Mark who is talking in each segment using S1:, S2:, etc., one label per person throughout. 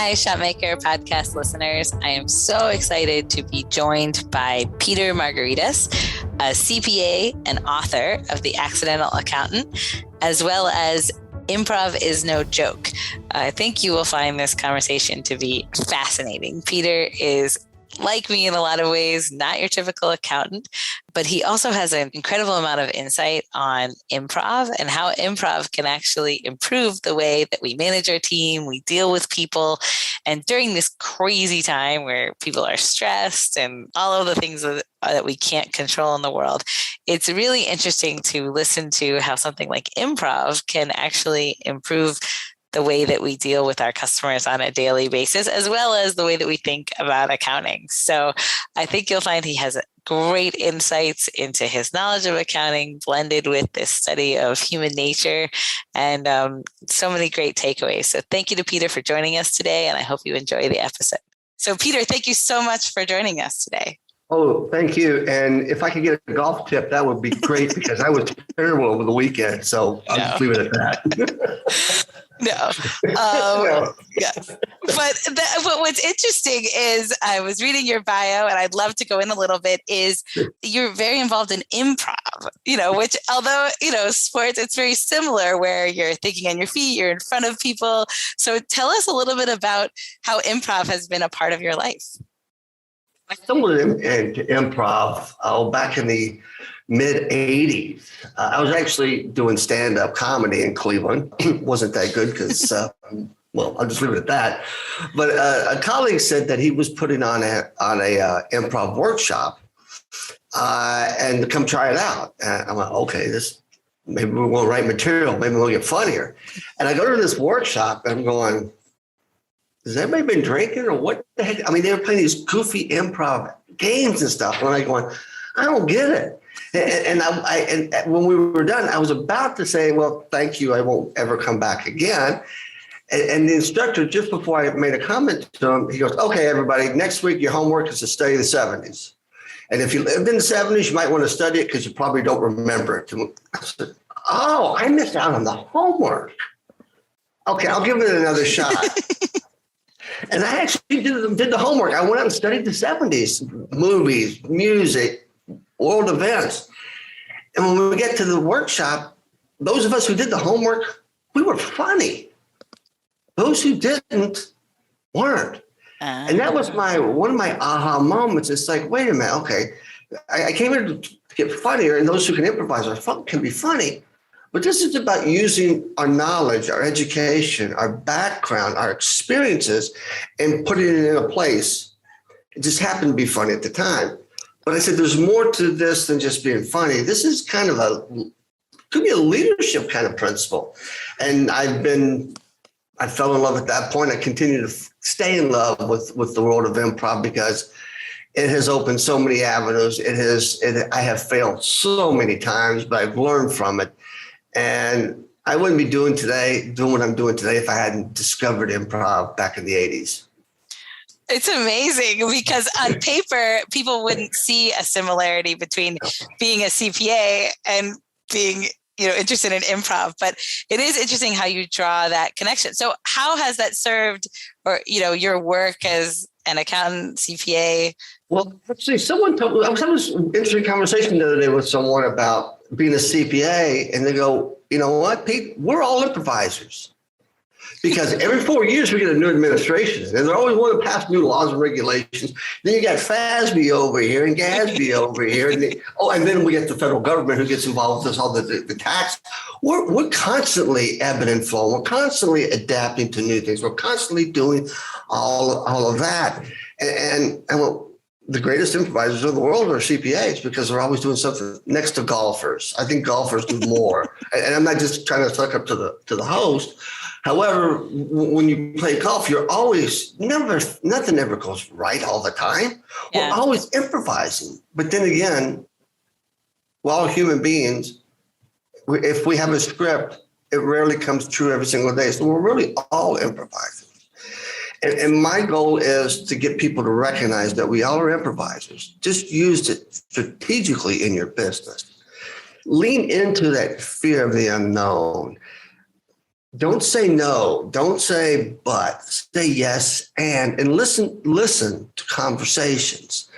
S1: Hi, Shotmaker podcast listeners. I am so excited to be joined by Peter Margaritis, a CPA and author of The Accidental Accountant, as well as Improv Is No Joke. I think you will find this conversation to be fascinating. Peter is, like me in a lot of ways, not your typical accountant, but he also has an incredible amount of insight on improv and how improv can actually improve the way that we manage our team, we deal with people. And during this crazy time where people are stressed and all of the things that we can't control in the world, it's really interesting to listen to how something like improv can actually improve the way that we deal with our customers on a daily basis, as well as the way that we think about accounting. So I think you'll find he has great insights into his knowledge of accounting blended with this study of human nature and so many great takeaways. So thank you to Peter for joining us today, and I hope you enjoy the episode. So Peter, thank you so much for joining us today.
S2: Oh, thank you. And if I could get a golf tip, that would be great because I was terrible over the weekend. So I'll just leave it at that.
S1: No. Yes. But what's interesting is I was reading your bio, and I'd love to go in a little bit, is you're very involved in improv, which although, sports, it's very similar where you're thinking on your feet, you're in front of people. So tell us a little bit about how improv has been a part of your life.
S2: I stumbled into improv back in the mid 80s. I was actually doing stand-up comedy in Cleveland. Wasn't that good because, I'll just leave it at that. But a colleague said that he was putting on a improv workshop and to come try it out. And I'm like, okay, maybe we won't write material. Maybe we'll get funnier. And I go to this workshop and I'm going, has everybody been drinking or what the heck? I mean, they were playing these goofy improv games and stuff. And I'm going, I don't get it. And when we were done, I was about to say, well, thank you. I won't ever come back again. And the instructor, just before I made a comment to him, he goes, okay, everybody, next week, your homework is to study the 70s. And if you lived in the 70s, you might want to study it because you probably don't remember it. I said, oh, I missed out on the homework. Okay, I'll give it another shot. And I actually did the homework. I went out and studied the 70s, movies, music, world events. And when we get to the workshop, those of us who did the homework, we were funny. Those who didn't weren't. And that was one of my aha moments. It's like, wait a minute, okay, I came here to get funnier, and those who can improvise can be funny. But this is about using our knowledge, our education, our background, our experiences, and putting it in a place. It just happened to be funny at the time. But I said, there's more to this than just being funny. This is kind of could be a leadership kind of principle. And I fell in love at that point. I continue to stay in love with the world of improv because it has opened so many avenues. I have failed so many times, but I've learned from it. And I wouldn't be doing what I'm doing today if I hadn't discovered improv back in the 80s.
S1: It's amazing because on paper, people wouldn't see a similarity between being a CPA and being, interested in improv. But it is interesting how you draw that connection. So how has that served, or, your work as an accountant, CPA?
S2: Well, actually, someone told me, I was having this interesting conversation the other day with someone about being a CPA, and they go, you know what, Pete, we're all improvisers. Because every 4 years we get a new administration, and they're always want to pass new laws and regulations. Then you got FASB over here and GASB over here. And then we get the federal government who gets involved with us, all the tax. We're constantly ebbing and flowing. We're constantly adapting to new things. We're constantly doing all of that. And the greatest improvisers in the world are CPAs because they're always doing something next to golfers. I think golfers do more. And I'm not just trying to suck up to the host. However, when you play golf, you're always nothing ever goes right all the time. Yeah. We're always improvising. But then again, we're all human beings. If we have a script, it rarely comes true every single day. So we're really all improvising. And my goal is to get people to recognize that we all are improvisers. Just use it strategically in your business. Lean into that fear of the unknown. Don't say no. Don't say but. Say yes and listen to conversations.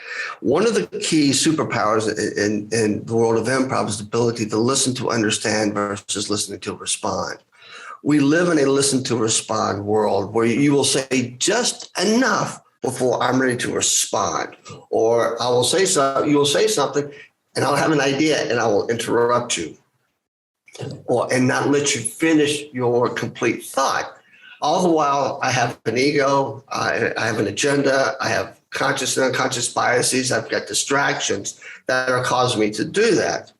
S2: One of the key superpowers in the world of improv is the ability to listen to understand versus listening to respond. We live in a listen to respond world where you will say just enough before I'm ready to respond. Or I will say something, you will say something, and I'll have an idea and I will interrupt you. And not let you finish your complete thought. All the while, I have an ego, I have an agenda, I have conscious and unconscious biases, I've got distractions that are causing me to do that.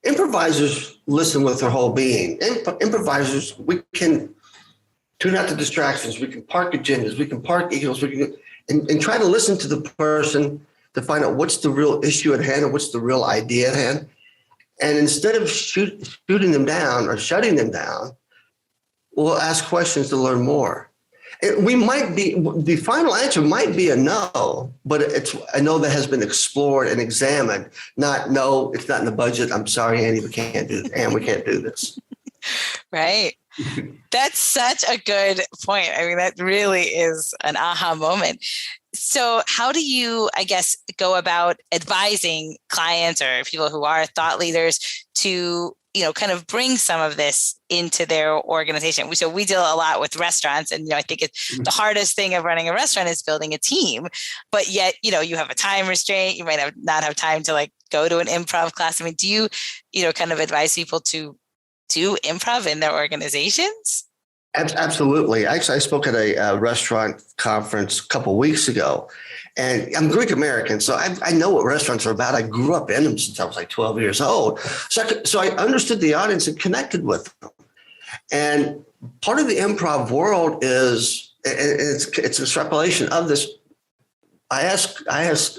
S2: Improvisers listen with their whole being. Improvisers, we can tune out the distractions, we can park agendas, we can park egos, and try to listen to the person to find out what's the real issue at hand and what's the real idea at hand. And instead of shooting them down or shutting them down, we'll ask questions to learn more. The final answer might be a no, but it's a no that has been explored and examined. Not no, it's not in the budget. I'm sorry, Andy, we can't do this.
S1: Right. That's such a good point. I mean, that really is an aha moment. So how do you, I guess, go about advising clients or people who are thought leaders to, kind of bring some of this into their organization? So we deal a lot with restaurants, and, I think it's the hardest thing of running a restaurant is building a team, but yet, you have a time restraint. You might not have time to go to an improv class. I mean, do you, kind of advise people to do improv in their organizations?
S2: Absolutely. Actually, I spoke at a restaurant conference a couple of weeks ago, and I'm Greek American, so I know what restaurants are about. I grew up in them since I was 12 years old. So I understood the audience and connected with them. And part of the improv world is, it's an extrapolation of this. I ask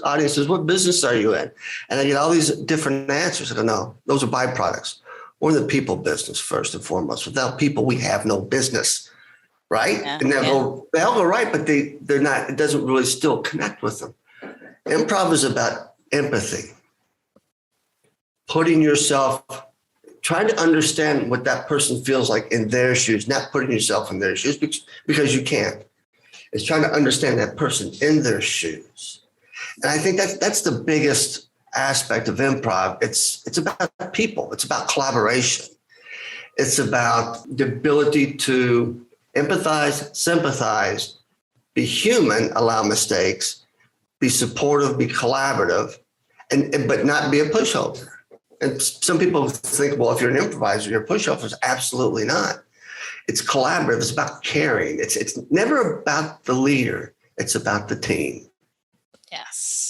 S2: audiences, what business are you in? And I get all these different answers. I go, no, those are byproducts. We're in the people business first and foremost. Without people, we have no business, right?
S1: Yeah,
S2: and they'll go right, but they're not. It doesn't really still connect with them. Improv is about empathy, trying to understand what that person feels like in their shoes, not putting yourself in their shoes because you can't. It's trying to understand that person in their shoes, and I think that's the biggest aspect of improv. It's about people. It's about collaboration. It's about the ability to empathize, sympathize, be human, allow mistakes, be supportive, be collaborative, but not be a pushover. And some people think, well, if you're an improviser, you're a pushover. Absolutely not. It's collaborative. It's about caring. It's never about the leader. It's about the team.
S1: Yes.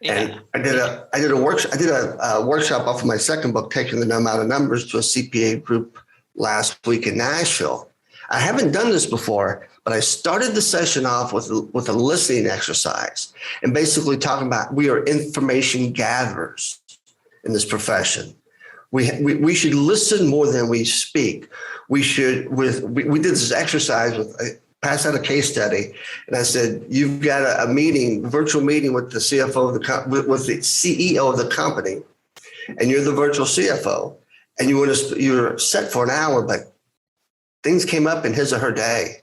S2: And I did a workshop off of my second book, Taking the Numb Out of Numbers, to a CPA group last week in Nashville. I haven't done this before, but I started the session off with a listening exercise and basically talking about we are information gatherers in this profession. We should listen more than we speak. We did this exercise with passed out a case study, and I said, you've got a virtual meeting with the CFO of with the CEO of the company, and you're the virtual CFO, and you're set for an hour, but things came up in his or her day,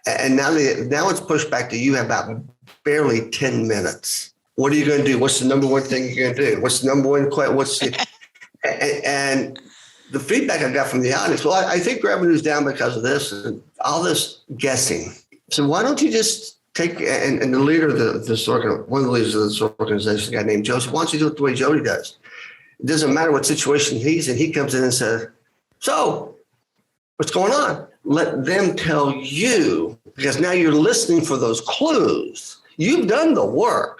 S2: and now it's pushed back to you about barely 10 minutes. What are you going to do? What's the number one thing you're going to do? What's the number one question? And the feedback I got from the audience, well, I think revenue's down because of this and all this guessing. So why don't you just take, and the leader of one of the leaders of this organization, a guy named Joseph, why don't you do it the way Jody does? It doesn't matter what situation he's in. He comes in and says, so what's going on? Let them tell you, because now you're listening for those clues. You've done the work.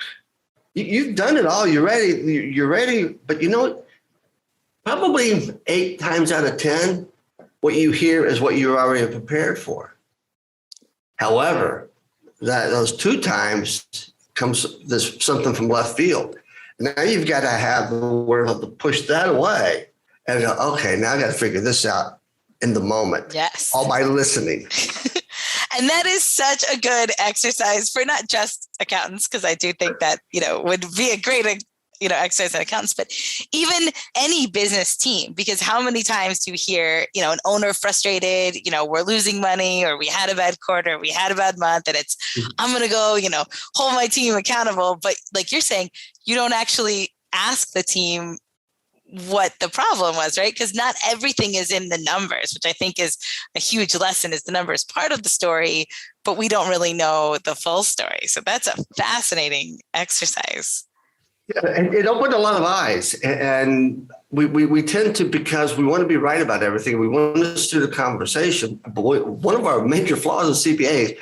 S2: You've done it all. You're ready. But you know what? Probably 8 times out of 10, what you hear is what you're already prepared for. However, those 2 times comes something from left field. Now you've got to have the wherewithal to push that away and go, okay, now I got to figure this out in the moment.
S1: Yes.
S2: All by listening.
S1: And that is such a good exercise for not just accountants, because I do think that, would be a great exercise in accountants, but even any business team, because how many times do you hear, an owner frustrated, we're losing money, or we had a bad quarter, we had a bad month, and it's, I'm going to go, hold my team accountable. But like you're saying, you don't actually ask the team what the problem was, right? Because not everything is in the numbers, which I think is a huge lesson, is the numbers part of the story, but we don't really know the full story. So that's a fascinating exercise.
S2: Yeah, and it opened a lot of eyes. And we tend to, because we want to be right about everything, we want to steer the conversation. But one of our major flaws as CPAs,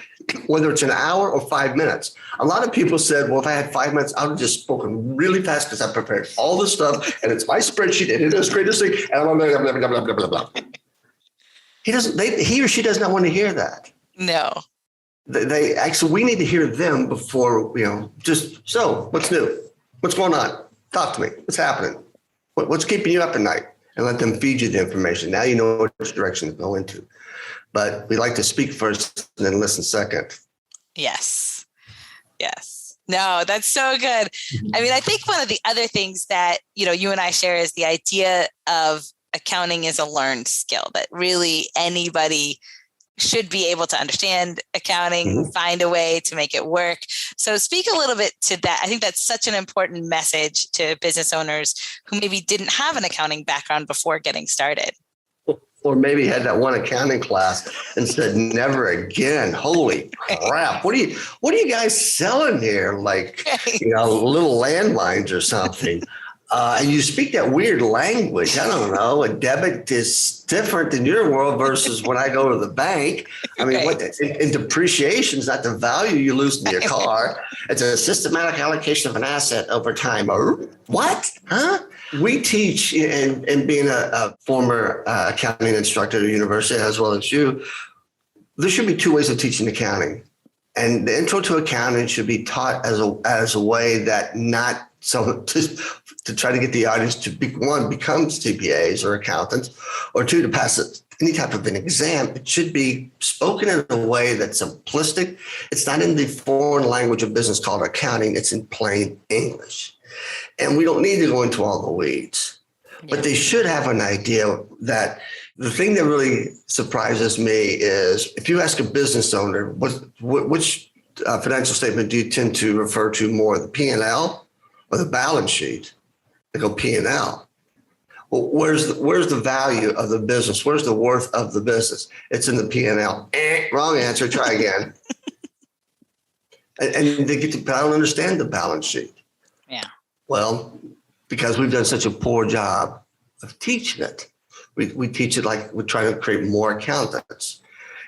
S2: whether it's an hour or 5 minutes, a lot of people said, well, if I had 5 minutes, I would have just spoken really fast because I prepared all this stuff and it's my spreadsheet and it is great to see. And blah, blah, blah, blah, blah, blah, blah, blah. He or she does not want to hear that.
S1: No.
S2: They actually, we need to hear them before, so what's new? What's going on? Talk to me. What's happening? What's keeping you up at night? And let them feed you the information. Now you know which direction to go into. But we like to speak first and then listen second.
S1: Yes. No, that's so good. I mean, I think one of the other things that, you and I share is the idea of accounting is a learned skill, that really anybody should be able to understand accounting, find a way to make it work. So speak a little bit to that. I think that's such an important message to business owners who maybe didn't have an accounting background before getting started.
S2: Or maybe had that one accounting class and said, never again. Holy crap. What are you guys selling here? Like, little landmines or something. And you speak that weird language. I don't know. A debit is different in your world versus when I go to the bank. I mean, and depreciation is not the value you lose in your car. It's a systematic allocation of an asset over time. What? Huh? We teach, and being a former accounting instructor at a university as well as you, there should be two ways of teaching accounting. And the intro to accounting should be taught as a way that not so to try to get the audience to become CPAs or accountants, or two, to pass any type of an exam. It should be spoken in a way that's simplistic. It's not in the foreign language of business called accounting. It's in plain English. And we don't need to go into all the weeds, but they should have an idea that the thing that really surprises me is if you ask a business owner, which financial statement do you tend to refer to more, the P&L or the balance sheet? They go P&L. Well, where's the value of the business? Where's the worth of the business? It's in the P&L. Wrong answer. Try again. And they get to, I don't understand the balance sheet.
S1: Yeah.
S2: Well, because we've done such a poor job of teaching it. We teach it like we're trying to create more accountants.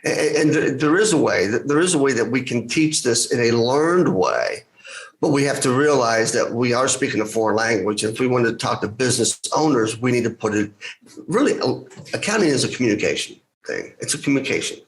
S2: And there is a way that we can teach this in a learned way, but we have to realize that we are speaking a foreign language. And if we want to talk to business owners, we need to put it really, accounting is a communication thing. It's a communication.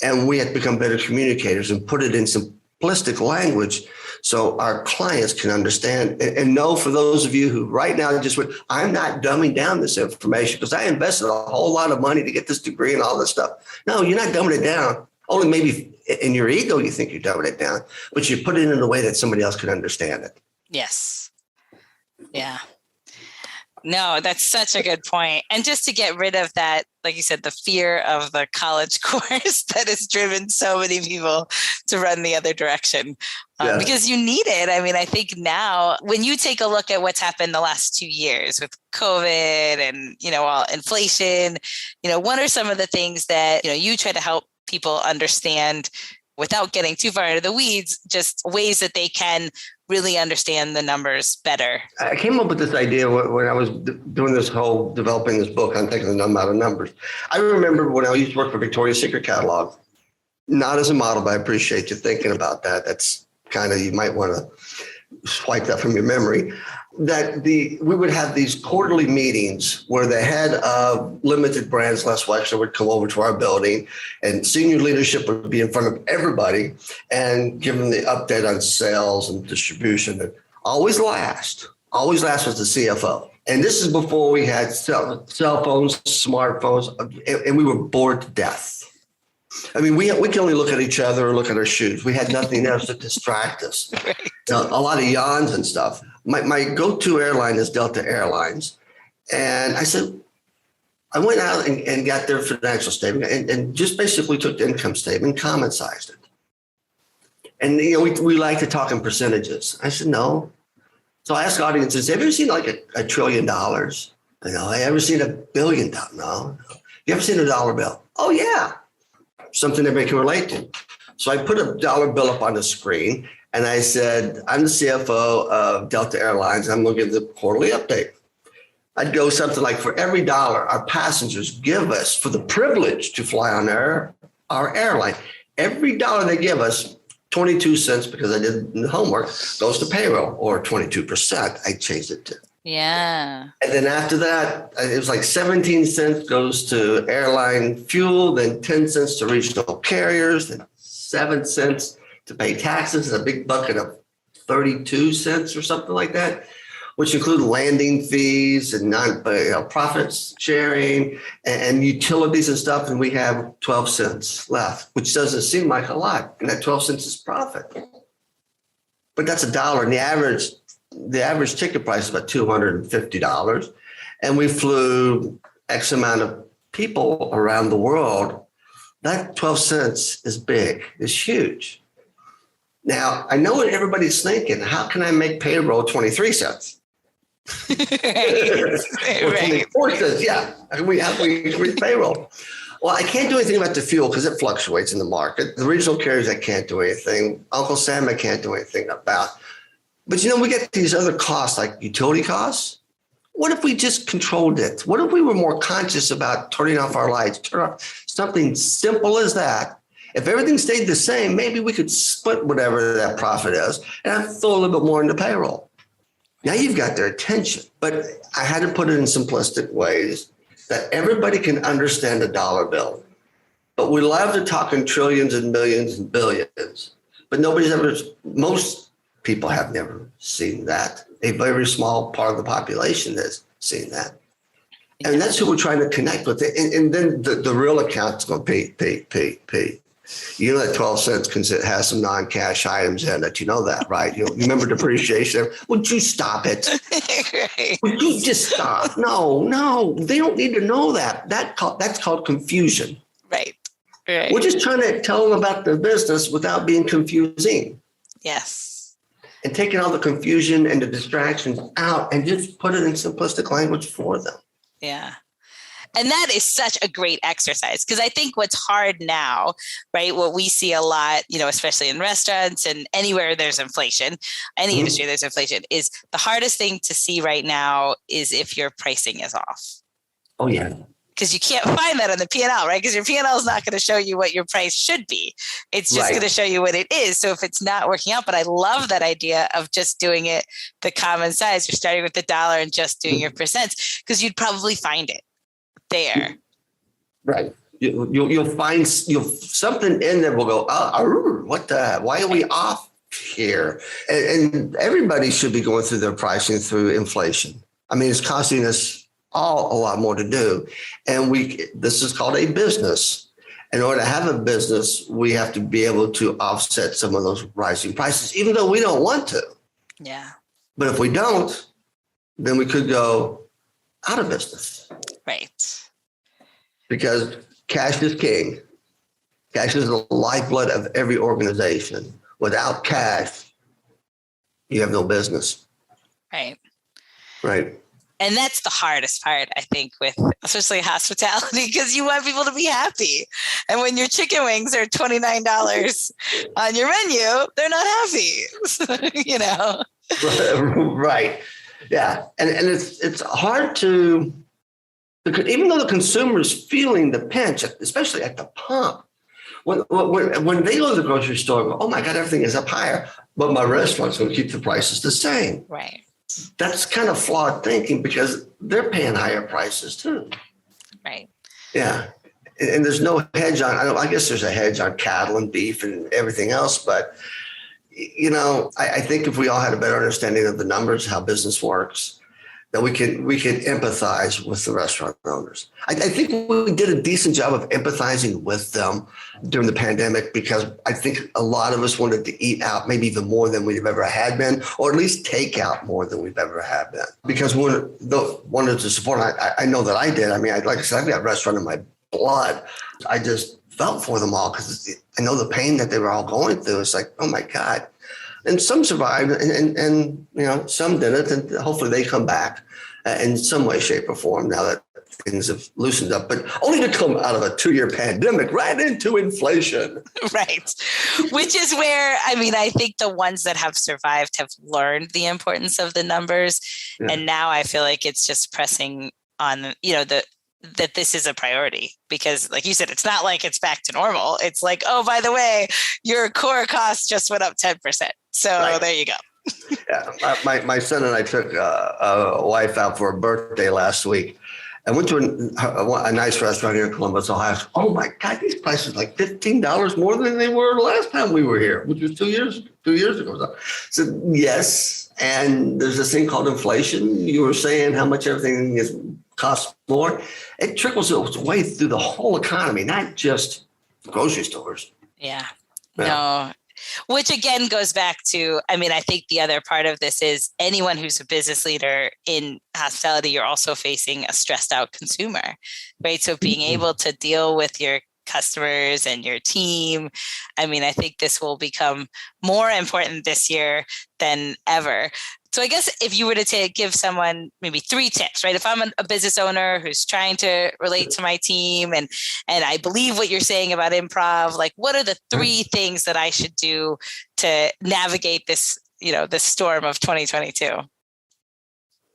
S2: And we have to become better communicators and put it in simplistic language so our clients can understand and know. For those of you who right now just went, I'm not dumbing down this information because I invested a whole lot of money to get this degree and all this stuff. No, you're not dumbing it down. Only maybe in your ego you think you're dumbing it down, but you put it in a way that somebody else can understand it.
S1: Yes. Yeah. No, that's such a good point. And just to get rid of that, like you said, the fear of the college course that has driven so many people to run the other direction, because you need it. I mean, I think now when you take a look at what's happened the last 2 years with COVID and, all inflation, what are some of the things that, you try to help people understand without getting too far into the weeds, just ways that they can really understand the numbers better?
S2: I came up with this idea when I was doing developing this book on taking the Numb Out of Numbers. I remember when I used to work for Victoria's Secret catalog, not as a model, but I appreciate you thinking about that. That's kind of, you might want to swipe that from your memory. That we would have these quarterly meetings where the head of limited brands, Les Wexler, would come over to our building and senior leadership would be in front of everybody and give them the update on sales and distribution. And always last was the CFO. And this is before we had cell phones, smartphones, and we were bored to death. I mean, we can only look at each other or look at our shoes. We had nothing else to distract us.
S1: Right.
S2: A lot of yawns and stuff. My go-to airline is Delta Airlines. And I said, I went out and got their financial statement and just basically took the income statement, common sized it. And, we like to talk in percentages. I said, no. So I asked audiences, have you ever seen like $1 trillion? Have you ever seen $1 billion? No. You ever seen a dollar bill? Oh, yeah. Something everybody can relate to. So I put a dollar bill up on the screen and I said, I'm the CFO of Delta Airlines. And I'm going to give the quarterly update. I'd go something like, for every dollar our passengers give us for the privilege to fly on our airline, every dollar they give us, 22 cents, because I did the homework, goes to payroll, or 22%. I changed it to.
S1: Yeah.
S2: And then after that, it was like 17 cents goes to airline fuel, then 10 cents to regional carriers, then 7 cents to pay taxes, and a big bucket of 32 cents or something like that, which include landing fees and profits sharing and utilities and stuff. And we have 12 cents left, which doesn't seem like a lot. And that 12 cents is profit. But that's $1. And the average ticket price is about $250. And we flew X amount of people around the world. That 12 cents is big, it's huge. Now, I know what everybody's thinking. How can I make payroll 23 cents?
S1: Right.
S2: 24 cents, yeah. We increase payroll. Well, I can't do anything about the fuel because it fluctuates in the market. The regional carriers, I can't do anything. Uncle Sam, I can't do anything about. But, we get these other costs like utility costs. What if we just controlled it? What if we were more conscious about turning off our lights, turn off something simple as that? If everything stayed the same, maybe we could split whatever that profit is and throw a little bit more into payroll. Now you've got their attention, but I had to put it in simplistic ways that everybody can understand a dollar bill. But we love to talk in trillions and millions and billions, but most people have never seen that. A very small part of the population has seen that. And that's who we're trying to connect with. And then the real account's going to pay. That 12 cents has some non-cash items in it. You know that, right? You remember depreciation. Would you stop it?
S1: Right.
S2: Would you just stop? No. They don't need to know that. That's called confusion.
S1: Right.
S2: We're just trying to tell them about the business without being confusing.
S1: Yes.
S2: And taking all the confusion and the distractions out and just put it in simplistic language for them.
S1: Yeah. And that is such a great exercise, because I think what's hard now, right, what we see a lot, especially in restaurants and anywhere there's inflation, any industry there's inflation, is the hardest thing to see right now is if your pricing is off.
S2: Oh, yeah.
S1: Because you can't find that on the P&L, right? Because your P&L is not going to show you what your price should be. It's just going to show you what it is. So if it's not working out, but I love that idea of just doing it the common size. You're starting with $1 and just doing your percents, because you'd probably find it there.
S2: Right. You'll find something in there will go, why are we off here? And everybody should be going through their pricing through inflation. I mean, it's costing us all a lot more to do. And this is called a business. In order to have a business, we have to be able to offset some of those rising prices, even though we don't want to.
S1: Yeah.
S2: But if we don't, then we could go out of business.
S1: Right.
S2: Because cash is king. Cash is the lifeblood of every organization. Without cash, you have no business.
S1: Right.
S2: Right.
S1: And that's the hardest part, I think, with especially hospitality, because you want people to be happy. And when your chicken wings are $29 on your menu, they're not happy,
S2: Right. Yeah. And it's hard to, because even though the consumer is feeling the pinch, especially at the pump, when they go to the grocery store, go, oh my God, everything is up higher, but my restaurant's going to keep the prices the same.
S1: Right.
S2: That's kind of flawed thinking, because they're paying higher prices too.
S1: Right.
S2: Yeah. And there's no hedge on, I guess there's a hedge on cattle and beef and everything else. But, I think if we all had a better understanding of the numbers, how business works, that we can empathize with the restaurant owners. I think we did a decent job of empathizing with them during the pandemic, because I think a lot of us wanted to eat out maybe even more than we've ever had been, or at least take out more than we've ever had been, because we wanted to support. I know that I did. I mean, like I said, I've got restaurant in my blood. I just felt for them all, because I know the pain that they were all going through. It's like, oh my God. And some survived, and some didn't, and hopefully they come back in some way, shape, or form now that things have loosened up. But only to come out of a 2-year pandemic right into inflation.
S1: Right. Which is where, I think the ones that have survived have learned the importance of the numbers. Yeah. And now I feel like it's just pressing on, that this is a priority, because like you said, it's not like it's back to normal. It's like, oh, by the way, your core cost just went up 10%. So right. There you go.
S2: Yeah, my son and I took a wife out for a birthday last week. I went to a nice restaurant here in Columbus, Ohio. Oh my God, these prices like $15 more than they were the last time we were here, which was 2 years ago. So yes, and there's this thing called inflation. You were saying how much everything costs more. It trickles its way through the whole economy, not just grocery stores.
S1: Yeah. No. Which again goes back to, I think the other part of this is anyone who's a business leader in hospitality, you're also facing a stressed out consumer, right? So being able to deal with your customers and your team, I think this will become more important this year than ever. So I guess if you were to give someone maybe 3 tips, right? If I'm a business owner who's trying to relate to my team and I believe what you're saying about improv, like what are the 3 things that I should do to navigate this, this storm of 2022?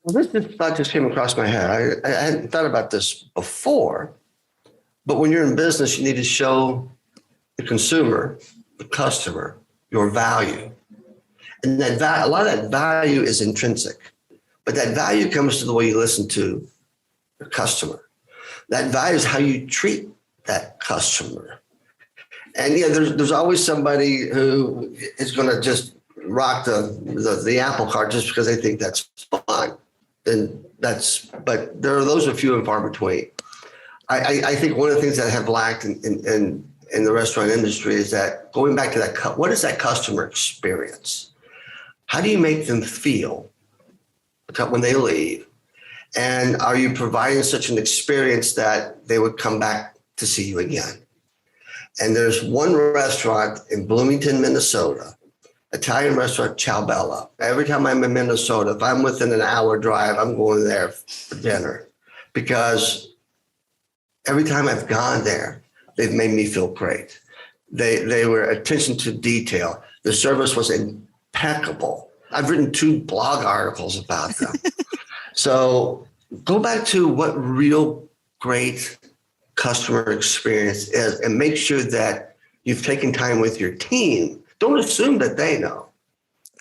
S2: Well, this thought just came across my head. I hadn't thought about this before, but when you're in business, you need to show the consumer, the customer, your value. And that a lot of that value is intrinsic, but that value comes to the way you listen to your customer. That value is how you treat that customer. And there's always somebody who is going to just rock the apple cart just because they think that's fun. But there are those few and far between. I think one of the things that have lacked in the restaurant industry is that going back to that, what is that customer experience? How do you make them feel when they leave? And are you providing such an experience that they would come back to see you again? And there's one restaurant in Bloomington, Minnesota, Italian restaurant, Ciao Bella. Every time I'm in Minnesota, if I'm within an hour drive, I'm going there for dinner, because every time I've gone there, they've made me feel great. They were attention to detail. The service was impeccable. I've written 2 blog articles about them. So go back to what real great customer experience is, and make sure that you've taken time with your team. Don't assume that they know.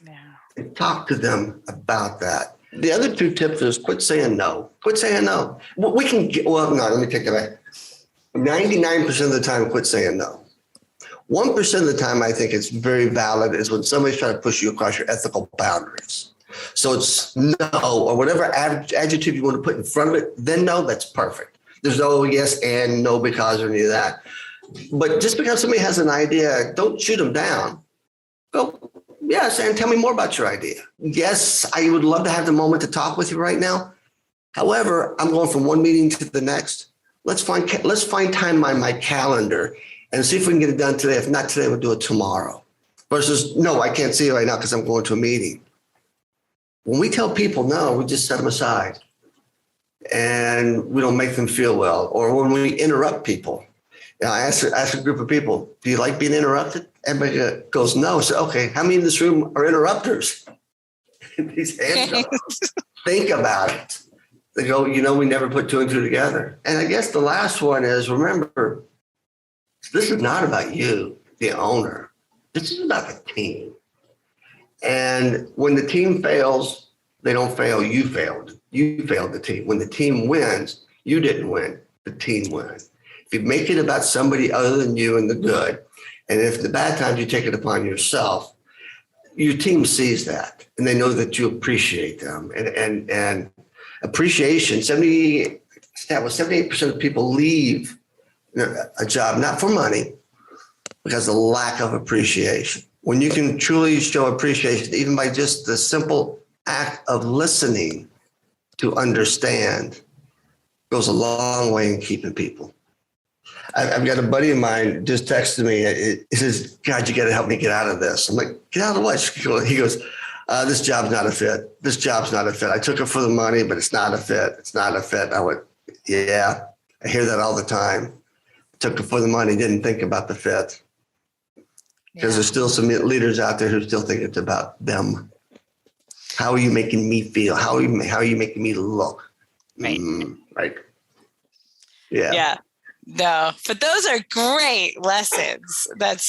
S2: Yeah. And talk to them about that. The other 2 tips is quit saying no. Quit saying no. Let me take that back. 99% of the time, quit saying no. 1% of the time, I think it's very valid, is when somebody's trying to push you across your ethical boundaries. So it's no, or whatever adjective you want to put in front of it, then no, that's perfect. There's no yes and no because or any of that. But just because somebody has an idea, don't shoot them down. Go, yes, and tell me more about your idea. Yes, I would love to have the moment to talk with you right now. However, I'm going from one meeting to the next. Let's find time on my calendar and see if we can get it done today. If not today, we'll do it tomorrow. Versus, no, I can't see you right now because I'm going to a meeting. When we tell people no, we just set them aside and we don't make them feel well. Or when we interrupt people, I ask a group of people, do you like being interrupted? Everybody goes, no. So, okay, how many in this room are interrupters? These hands go, think about it. They go, we never put 2 and 2 together. And I guess the last one is, remember, this is not about you, the owner. This is about the team. And when the team fails, they don't fail. You failed. You failed the team. When the team wins, you didn't win. The team wins. If you make it about somebody other than you and the good, and if the bad times you take it upon yourself, your team sees that and they know that you appreciate them. And appreciation. 78% of people leave a job, not for money, because of lack of appreciation. When you can truly show appreciation, even by just the simple act of listening to understand, goes a long way in keeping people. I've got a buddy of mine just texted me. He says, God, you got to help me get out of this. I'm like, get out of what? He goes, this job's not a fit. This job's not a fit. I took it for the money, but it's not a fit. It's not a fit. I went, yeah, I hear that all the time. Took it for the money, didn't think about the fit. Because there's still some leaders out there who still think it's about them. How are you making me feel? How are you making me look?
S1: Right.
S2: Right. Yeah.
S1: Yeah. No, but those are great lessons. That's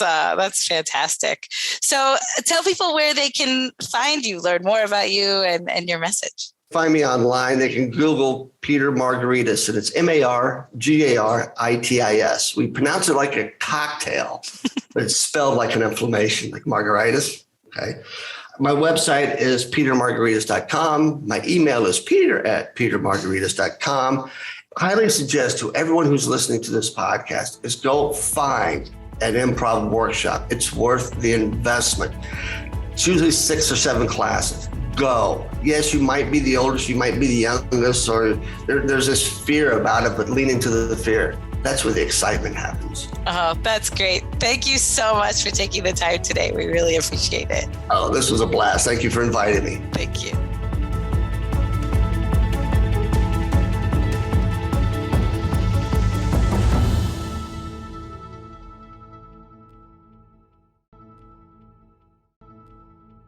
S1: fantastic. So tell people where they can find you, learn more about you and your message.
S2: Find me online. They can Google Peter Margaritis, and it's Margaritis. We pronounce it like a cocktail, but it's spelled like an inflammation, like margaritis. Okay. My website is petermargaritis.com. My email is peter@petermargaritis.com. I highly suggest to everyone who's listening to this podcast is go find an improv workshop. It's worth the investment. It's usually 6 or 7 classes. Go. Yes, you might be the oldest, you might be the youngest, or there's this fear about it, but lean into the fear. That's where the excitement happens.
S1: Oh, that's great. Thank you so much for taking the time today. We really appreciate it.
S2: Oh, this was a blast. Thank you for inviting me.
S1: Thank you.